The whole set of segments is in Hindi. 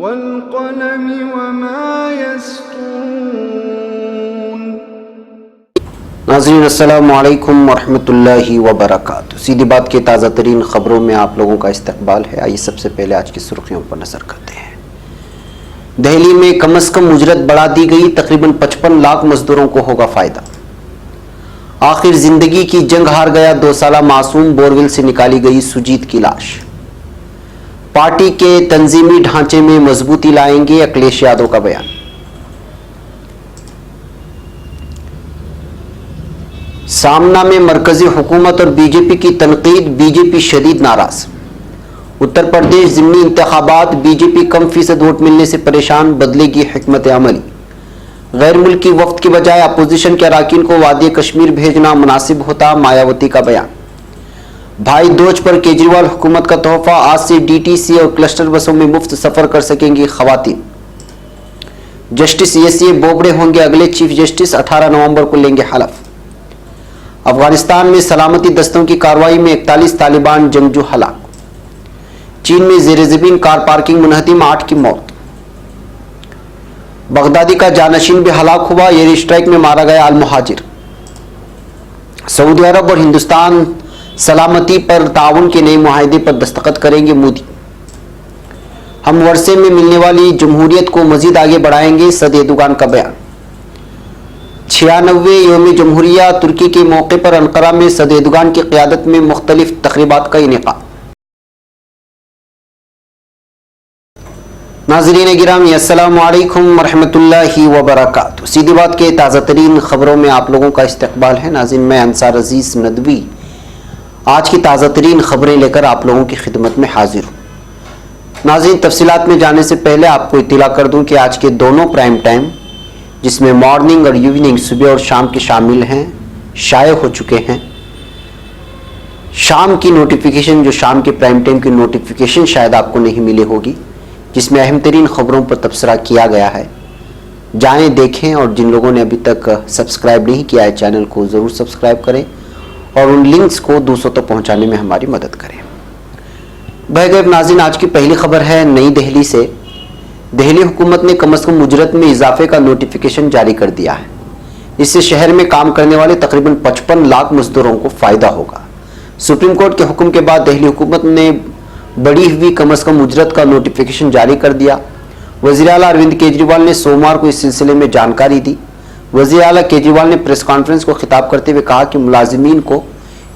वल्क़लमि वमा यस्तून। नाज़रीन अस्सलामु अलैकुम वरहमतुल्लाहि वबरकातुहू। सीधी बात की ताज़ा तरीन खबरों में आप लोगों का इस्तकबाल है। आइए सबसे पहले आज की सुर्खियों पर नजर करते हैं। दिल्ली में कम से कम उजरत बढ़ा दी गई, तकरीबन 55 लाख मजदूरों को होगा फायदा। आखिर जिंदगी की जंग हार गया 2 साला मासूम, बोरवेल से निकाली गई सुजीत की लाश। पार्टी के तंजीमी ढांचे में मजबूती लाएंगे, अखिलेश यादव का बयान। सामना में मरकजी हुकूमत और बीजेपी की तनकीद, बीजेपी शदीद नाराज। उत्तर प्रदेश ज़िमनी इंतखाबात, बीजेपी कम फीसद वोट मिलने से परेशान, बदलेगी हिकमत अमली। गैर मुल्की वफ्द की बजाय अपोजिशन के अरकान को वादी कश्मीर भेजना मुनासिब होता, मायावती का बयान। भाई दोज पर केजरीवाल हुकूमत का तोहफा, आज से डीटीसी और क्लस्टर बसों में मुफ्त सफर कर सकेंगी खवातीन। जस्टिस एसए बोबड़े होंगे अगले चीफ जस्टिस, 18 नवंबर को लेंगे हलफ। अफगानिस्तान में सलामती दस्तों की कार्रवाई में 41 तालिबान जंगजू हलाक। चीन में ज़ेर ज़मीन कार पार्किंग मुनहदिम, 8 की मौत। बगदादी का जानशीन भी हलाक हुआ, एयर स्ट्राइक में मारा गया अल मुहाजिर। सऊदी अरब और हिंदुस्तान सलामती पर ताउन के नए मुआहदे पर दस्तखत करेंगे मोदी। हम वर्षे में मिलने वाली जमहूरियत को मजीद आगे बढ़ाएंगे, सद एर्दोगान का बयान। 96वें यौम जमहूरिया तुर्की के मौके पर अंकारा में सद एर्दोगान की क़यादत में मुख्तलिफ तक़रीबात का इनेक़ाद। नाज़रीन गिरामी अस्सलामु अलैकुम वरहमतुल्लाहि वबरकातुहू। सीधी बात के ताज़ा तरीन खबरों में आप लोगों का इस्तकबाल है। नाज़रीन मैं अंसार अजीज़ नदवी आज की ताज़ा तरीन खबरें लेकर आप लोगों की खिदमत में हाजिर हूँ। नाज़रीन तफसीलात में जाने से पहले आपको इत्तला कर दूँ कि आज के दोनों प्राइम टाइम, जिसमें मॉर्निंग और इवनिंग सुबह और शाम के शामिल हैं, शाये हो चुके हैं। शाम की नोटिफिकेशन, जो शाम के प्राइम टाइम की नोटिफिकेशन शायद आपको नहीं मिली होगी, जिसमें अहम तरीन खबरों पर तबसरा किया गया है। जाएं देखें, और जिन लोगों ने अभी तक सब्सक्राइब नहीं किया है चैनल को ज़रूर सब्सक्राइब करें और उन लिंक्स को दूसरों तक पहुंचाने में हमारी मदद करें। भाई नाज़रीन आज की पहली खबर है नई दिल्ली से। दिल्ली हुकूमत ने कम से कम उजरत में इजाफे का नोटिफिकेशन जारी कर दिया है। इससे शहर में काम करने वाले तकरीबन 55 लाख मजदूरों को फायदा होगा। सुप्रीम कोर्ट के हुक्म के बाद दिल्ली हुकूमत ने बढ़ी हुई कम से कम उजरत का नोटिफिकेशन जारी कर दिया। वज़ीर आला अरविंद केजरीवाल ने सोमवार को इस सिलसिले में जानकारी दी। वज़ीर आला केजरीवाल ने प्रेस कॉन्फ्रेंस को खिताब करते हुए कहा कि मुलाजिमीन को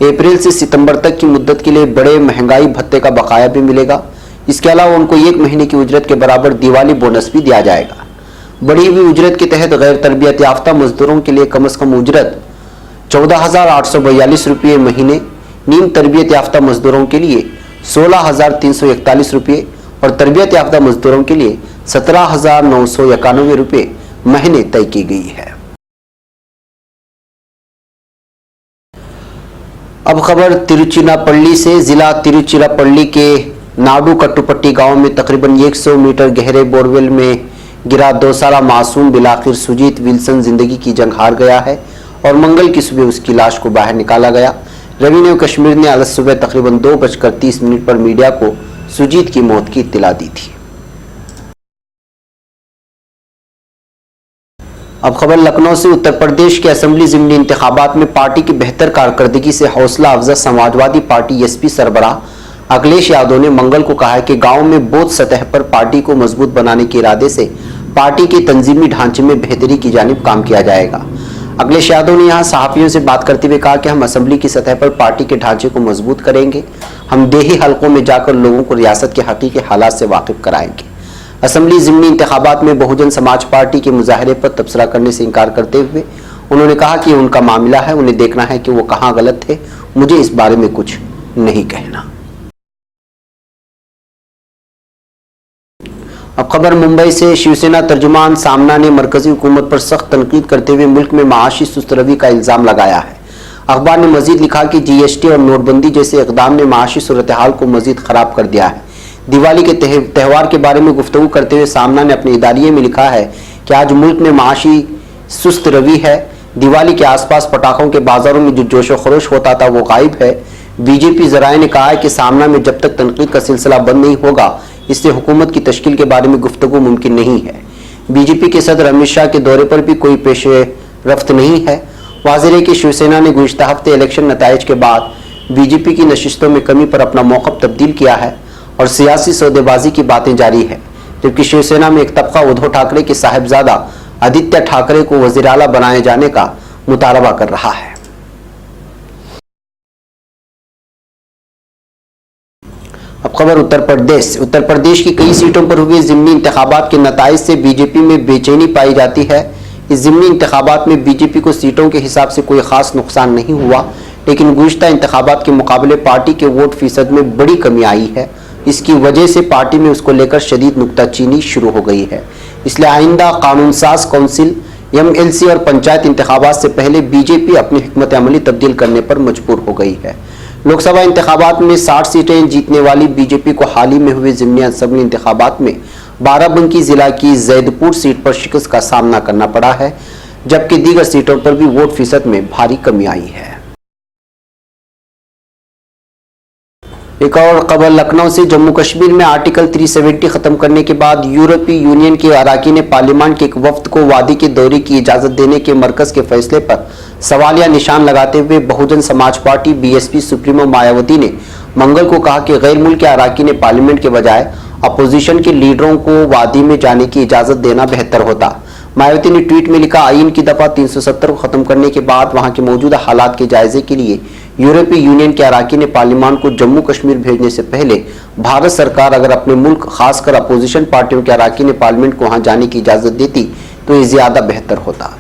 अप्रैल से सितंबर तक की मुद्दत के लिए बड़े महंगाई भत्ते का बकाया भी मिलेगा। इसके अलावा उनको 1 महीने की उजरत के बराबर दिवाली बोनस भी दिया जाएगा। बढ़ी हुई उजरत के तहत गैर तरबियत याफ्ता मजदूरों के लिए कम से कम उजरत 14,842 रुपये महीने, नीम तरबियत याफ्ता मजदूरों के लिए 16,341 रुपये और तरबियत याफ्ता मजदूरों के लिए 17,991 रुपये महीने तय की गई है। अब खबर तिरुचिरापल्ली से। जिला तिरुचिरापल्ली के नाडू कट्टुपट्टी गांव में तकरीबन 100 मीटर गहरे बोरवेल में गिरा 2 साला मासूम बिलाखिर सुजीत विल्सन जिंदगी की जंग हार गया है और मंगल की सुबह उसकी लाश को बाहर निकाला गया। रेवेन्यू कश्मीर ने आज सुबह तकरीबन 2:30 पर मीडिया को सुजीत की मौत की इत्तला दी थी। अब खबर लखनऊ से। उत्तर प्रदेश के असेंबली ज़िमनी इंतखाबात में पार्टी की बेहतर कारकर्दगी से हौसला अफजा समाजवादी पार्टी एसपी सरबराह अखिलेश यादव ने मंगल को कहा है कि गांव में बूथ सतह पर पार्टी को मजबूत बनाने के इरादे से पार्टी के तंजीमी ढांचे में बेहतरी की जानिब काम किया जाएगा। अखिलेश यादव ने यहां सहाफियों से बात करते हुए कहा कि हम असेंबली की सतह पर पार्टी के ढांचे को मजबूत करेंगे। हम देही हलकों में जाकर लोगों को रियासत के हकीकी हालात से वाकिफ कराएंगे। असेंबली ज़िमनी इंतखाबात में बहुजन समाज पार्टी के मुजाहरे पर तबसरा करने से इनकार करते हुए उन्होंने कहा कि उनका मामला है, उन्हें देखना है कि वो कहाँ गलत थे, मुझे इस बारे में कुछ नहीं कहना। अब खबर मुंबई से। शिवसेना तर्जुमान सामना ने मरकजी हुकूमत पर सख्त तनकीद करते हुए मुल्क में माशी सुस्त रवी का इल्जाम लगाया है। अखबार ने मजीद लिखा कि जीएसटी और नोटबंदी जैसे इकदाम ने माशी सूरत हाल को मजीद खराब कर दिया है। दिवाली के त्यौहार के बारे में गुफ्तगू करते हुए सामना ने अपने इदारिये में लिखा है कि आज मुल्क में माशी सुस्त रवी है। दिवाली के आसपास पटाखों के बाजारों में जो जोशो खरोश होता था वो गायब है। बीजेपी जराए ने कहा है कि सामना में जब तक तनकीद का सिलसिला बंद नहीं होगा इससे हुकूमत की तश्कील के बारे में गुफ्तगू मुमकिन नहीं है। बीजेपी के सदर अमित शाह के दौरे पर भी कोई पेशे रफ्त नहीं है। वाज़ेह है कि शिवसेना ने गुज़िश्ता हफ्ते इलेक्शन नताइज के बाद बीजेपी की नशिस्तों में कमी पर अपना मौक़िफ़ तब्दील किया है और सियासी सौदेबाजी की बातें जारी है, जबकि शिवसेना में एक तबका उद्धव ठाकरे के साहिबजादा आदित्य ठाकरे को वज़ीर आला बनाए जाने का मुतालबा कर रहा है। अब खबर उत्तर प्रदेश की कई सीटों पर हुए ज़िमनी इंतखाबात के नताइज से बीजेपी में बेचैनी पाई जाती है। इस ज़िमनी इंतखाबात में बीजेपी को सीटों के हिसाब से कोई खास नुकसान नहीं हुआ, लेकिन गुज़िश्ता इंतखाबात के मुकाबले पार्टी के वोट फीसद में बड़ी कमी आई है। इसकी वजह से पार्टी में उसको लेकर शदीद नुक्ताचीनी शुरू हो गई है। इसलिए आइंदा कानून साज कौंसिल, MLC और पंचायत इंतखाबात से पहले बीजेपी अपनी हिकमत अमली तब्दील करने पर मजबूर हो गई है। लोकसभा इंतखाबात में 60 सीटें जीतने वाली बीजेपी को हाल ही में हुए ज़िमनी असम्बली इंतखाबात में बाराबंकी जिला की जैदपुर सीट पर शिकस्त का सामना करना पड़ा है, जबकि दीगर सीटों पर भी वोट फीसद में भारी कमी आई है। एक और खबर लखनऊ से, जम्मू कश्मीर में आर्टिकल 370 खत्म करने के बाद यूरोपीय यूनियन के अराकीन पार्लियामेंट के एक वफ्द को वादी के दौरे की इजाजत देने के मरकज के फैसले पर सवालिया निशान लगाते हुए Bahujan Samaj party BSP supremo Mayawati ने मंगल को कहा कि गैर मुल्की अराकीन पार्लियामेंट के बजाय अपोजिशन के लीडरों को वादी में जाने की इजाजत देना बेहतर होता। मायावती ने ट्वीट में लिखा, आईन की दफा 370 को खत्म करने के बाद वहां के मौजूदा हालात के जायजे के लिए यूरोपीय यूनियन के अराकीन पार्लियामेंट को जम्मू कश्मीर भेजने से पहले भारत सरकार अगर अपने मुल्क खासकर अपोजिशन पार्टियों के अराकीन पार्लियामेंट को वहां जाने की इजाजत देती तो ये ज्यादा बेहतर होता।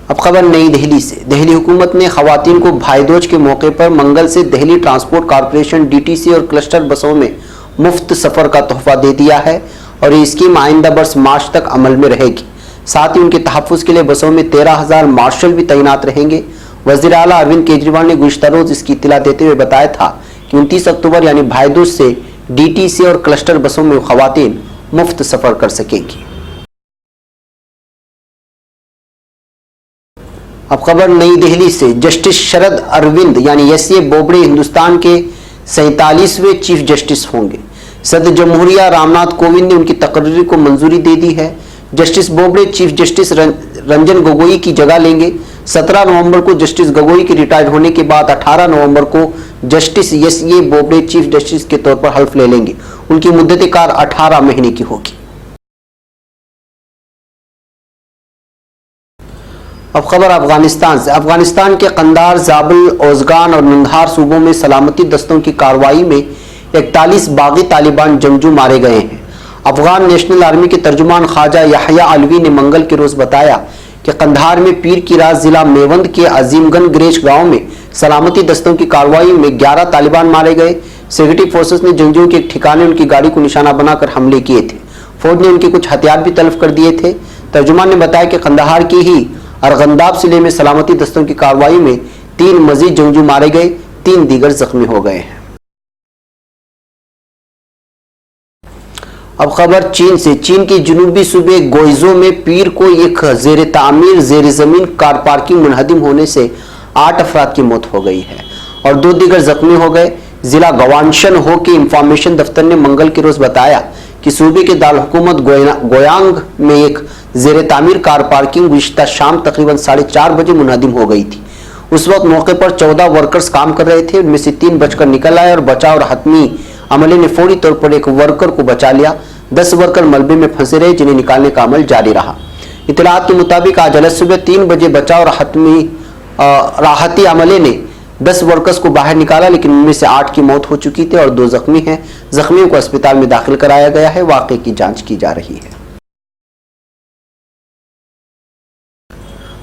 अब खबर नई दिल्ली से, दिल्ली हुकूमत ने खवातीन को भाईदूज के मौके पर मंगल से दिल्ली ट्रांसपोर्ट कॉरपोरेशन DTC और क्लस्टर बसों में मुफ्त सफर का तोहफा दे दिया है और ये स्कीम आइंदा बरस मार्च तक अमल में रहेगी। साथ ही उनके तहफ़्फ़ुज़ के लिए बसों में 13,000 मार्शल भी तैनात रहेंगे। वज़ीर आला अरविंद केजरीवाल ने गुज़िश्ता रोज इसकी इत्तला देते हुए बताया था कि 29 अक्टूबर यानी भाईदूज से DTC और क्लस्टर बसों में खवातीन मुफ्त सफर कर सकेंगी। अब खबर नई दिल्ली से, जस्टिस शरद अरविंद यानी SA बोबड़े हिंदुस्तान के 47वें चीफ जस्टिस होंगे। सदर जमहूरिया रामनाथ कोविंद ने उनकी तकर्री को मंजूरी दे दी है। Justice Bobde chief justice Ranjan Gogoi की जगह लेंगे। 17 नवंबर को जस्टिस गोगोई के रिटायर होने के बाद 18 नवंबर को justice SA Bobde chief justice के तौर पर हल्फ ले लेंगे। उनकी मुद्दत कार 18 महीने की होगी। अब खबर अफगानिस्तान से, अफगानिस्तान के कंधार, जाबल, ओज़गान और नंगहार सूबों में सलामती दस्तों की कार्रवाई में 41 बागी तालिबान जंगजू मारे गए हैं। अफगान नेशनल आर्मी के तर्जुमान ख्वाजा याह्या अलवी ने मंगल के रोज बताया कि कंधार में पीर की रात जिला मेवंद के अजीमगन ग्रेज गांव में सलामती दस्तों की कार्रवाई में 11 तालिबान मारे गए। सिक्योरिटी फोर्सेस ने जंगजुओं के एक ठिकाने उनकी गाड़ी को निशाना बनाकर हमले किए थे। फौज ने उनके कुछ हथियार भी तलब कर दिए थे। तर्जुमान ने बताया कि कंधार की ही अरगंदाब जिले में सलामती दस्तों की कार्रवाई में 3 मजीद जंगजू मारे गए, 3 दीगर जख्मी हो गए हैं। अब खबर चीन से, चीन के जुनूबी सूबे गोइजो में पीर को एक जेर तामीर जेर जमीन कार पार्किंग मुनहदिम होने से 8 अफराद की मौत हो गई है और 2 दीगर जख्मी हो गए। जिला गवानशन हो के इंफॉर्मेशन दफ्तर ने मंगल के रोज बताया कि सूबे के दार हुकूमत गोयांग में एक जेर तामीर कार पार्किंग गुज़िश्ता शाम तकरीबन 4:30 बजे मुनहदिम हो गई थी। उस वक्त मौके पर 14 वर्कर्स काम कर रहे थे। उनमें से 3 बचकर निकल आए और बचाव और हतमी अमले ने फौरी तौर पर एक वर्कर को बचा लिया। 10 वर्कर मलबे में फंसे रहे, जिन्हें निकालने का अमल जारी रहा। इतलात के मुताबिक आज अलग सुबह 3 बजे बचाव और हतमी राहती अमले ने 10 वर्कर्स को बाहर निकाला, लेकिन उनमें से 8 की मौत हो चुकी थी और 2 जख्मी हैं। जख्मियों को अस्पताल में दाखिल कराया गया है। वाक़े की जांच की जा रही है।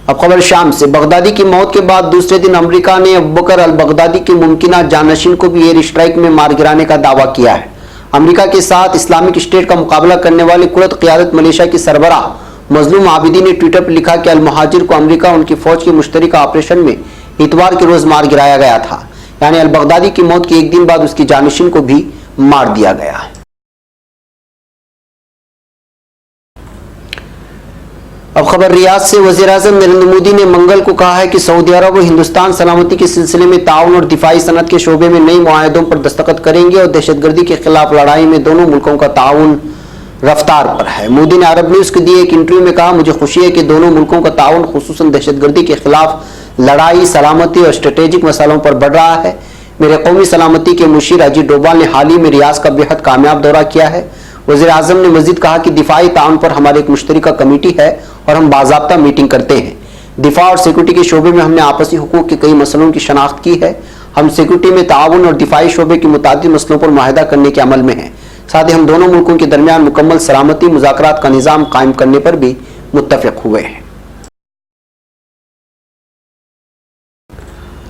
अब खबर शाम से, बगदादी की मौत के बाद दूसरे दिन अमेरिका ने अबू बकर अल बगदादी के मुमकिना जानशीन को भी एयर स्ट्राइक में मार गिराने का दावा किया है। अमेरिका के साथ इस्लामिक स्टेट का मुकाबला करने वाले कुर्द क़ियादत मलेशिया की सरबराह मजलूम आबिदी ने ट्विटर पर लिखा कि अल मुहाजिर को अमेरिका उनकी फौज के मुश्तरका ऑपरेशन में इतवार के रोज मार गिराया गया था, यानी अल बगदादी की मौत के एक दिन बाद उसकी जानशीन को भी मार दिया गया। अब खबर रियाद से। वज़ीर-ए-आज़म नरेंद्र मोदी ने मंगल को कहा है कि सऊदी अरब और हिंदुस्तान सलामती के सिलसिले में ताउन और दिफाई सनत के शोबे में नई मुआहदों पर दस्तखत करेंगे और दहशतगर्दी के खिलाफ लड़ाई में दोनों मुल्कों का ताउन रफ्तार पर है। मोदी ने अरब न्यूज़ को दिए एक इंटरव्यू में कहा, मुझे खुशी है कि दोनों मुल्कों का ताउन खुसूसन दहशतगर्दी के खिलाफ लड़ाई, सलामती और स्ट्रेटेजिक मसालों पर बढ़ रहा है। मेरे कौमी सलामती के मुशीर अजीत डोभाल ने हाल ही में रियाद का बेहद कामयाब दौरा किया है। वज़ीर-ए-आज़म ने मजीद कहा कि दिफाई ताउन पर हमारी एक मुश्तरका कमेटी है और हम बाज़ाब्ता मीटिंग करते हैं। दिफा और सिक्योरिटी के शोबे में हमने आपसी हुकूक के कई मसलों की शनाख्त की है। हम सिक्योरिटी में ताउन और दिफाई शोबे के मुतादिद मसलों पर मुआहदा करने के अमल में हैं। साथ ही हम दोनों मुल्कों के दरमियान मुकम्मल सलामती मुज़ाकरात का निज़ाम कायम करने पर भी मुत्तफ़िक हुए हैं।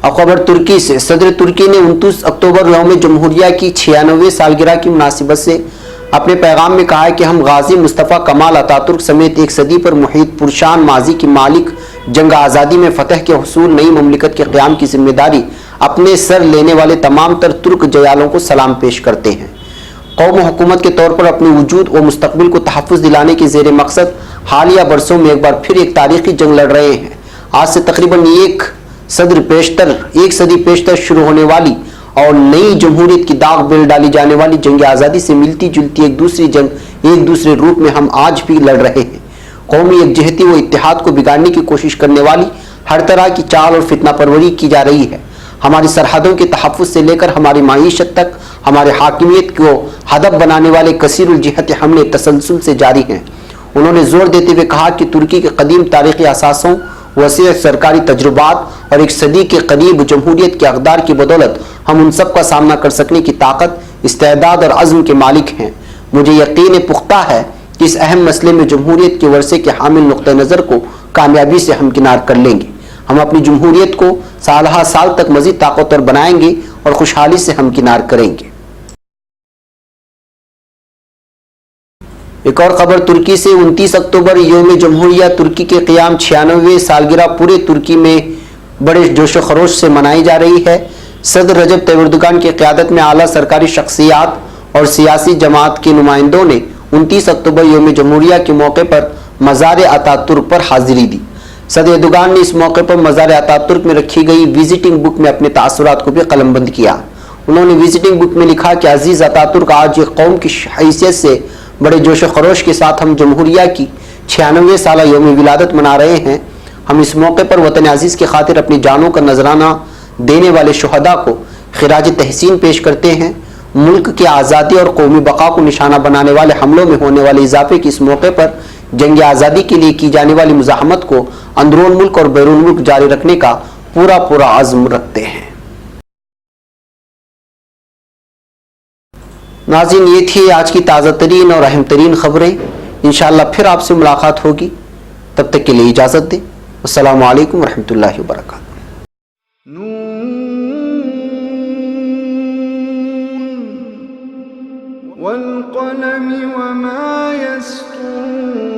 अब खबर तुर्की से। सदर तुर्की ने 29 अक्टूबर यौम जमहूरिया की 96वीं सालगिरह की मुनासिबत से अपने पैगाम में कहा है कि हम गाजी मुस्तफ़ा कमाल अतातुर्क समेत एक सदी पर मुहित पुरशान माजी की मालिक जंग आज़ादी में फतह के हुसूल नई ममलिकत के क़याम की जिम्मेदारी अपने सर लेने वाले तमाम तर तुर्क जयालों को सलाम पेश करते हैं। कौम हुकूमत के तौर पर अपने वजूद व मुस्तकबिल को तहफ़्फ़ुज़ दिलाने के ज़ेर मकसद हालिया बरसों में एक बार फिर एक तारीखी जंग लड़ रहे हैं। आज से तकरीबन एक सदी पेशतर शुरू होने वाली और नई जमहूरियत की दाग बेल डाली जाने वाली जंग आज़ादी से मिलती जुलती एक दूसरी जंग एक दूसरे रूप में हम आज भी लड़ रहे हैं। कौमी यकजहती व इत्तेहाद को बिगाड़ने की कोशिश करने वाली हर तरह की चाल और फितना परवरी की जा रही है। हमारी सरहदों के तहफ़्फ़ुज़ से लेकर हमारी माईशत तक हमारे हाकिमियत को हदफ बनाने वाले कसीरुल जिहत हमले तसलसल से जारी हैं। उन्होंने जोर देते हुए कहा कि तुर्की के कदीम तारीख़ी असासों, वसीअ सरकारी तजुर्बात और एक सदी के करीब जमहूरियत के अक़दार की बदौलत हम उन सब का सामना कर सकने की ताकत, इस्तेदाद और अज़्म के मालिक हैं। मुझे यकीन पुख्ता है कि इस अहम मसले में जमहूरियत के वर्से के हामिल नुक्ता नज़र को कामयाबी से हमकिनार कर लेंगे। हम अपनी जमहूरियत को साल साल तक मज़ीद ताकतवर बनाएंगे और खुशहाली से हमकिनार करेंगे। एक और खबर तुर्की से। 29 अक्टूबर यौम जमहूरिया तुर्की के क़याम 96वें सालगिरह पूरे तुर्की में बड़े जोश व खरोश से मनाई जा रही है। सदर रजब तैयब एर्दोगान की क़यादत में आला सरकारी शख्सियात और सियासी जमात के नुमाइंदों ने 29 अक्टूबर यौम जमहूरिया के मौके पर मज़ार अतातुर्क पर हाजिरी दी। सदर एर्दोगान ने इस मौके पर मज़ार अतातुर्क में रखी गई विजिटिंग बुक में अपने तासुरात को भी कलमबंद किया। उन्होंने विजिटिंग बुक में लिखा कि अजीज़ अतातुर्क, आज एक कौम की हैसियत से बड़े जोश खरोश के साथ हम जमहूरिया की 96वें साला यौम विलादत मना रहे हैं। हम इस मौके पर वतन अजीज़ की खातिर अपनी जानों का नजराना देने वाले शुहदा को खिराज तहसीन पेश करते हैं। मुल्क की आज़ादी और कौमी बका को निशाना बनाने वाले हमलों में होने वाले इजाफे के इस मौके पर जंग आज़ादी के लिए की जाने वाली मुज़ाहमत को अंदरून मुल्क और बैरून मुल्क जारी रखने का पूरा अज़्म रखते हैं। नाज़रीन, ये थी आज की ताज़ा तरीन और अहम तरीन खबरें। इंशाअल्लाह फिर आपसे मुलाकात होगी, तब तक के लिए इजाज़त दें। अस्सलामु अलैकुम रहमतुल्लाहि व बरकातुहू। वल क़लम वमा यस्तूरून।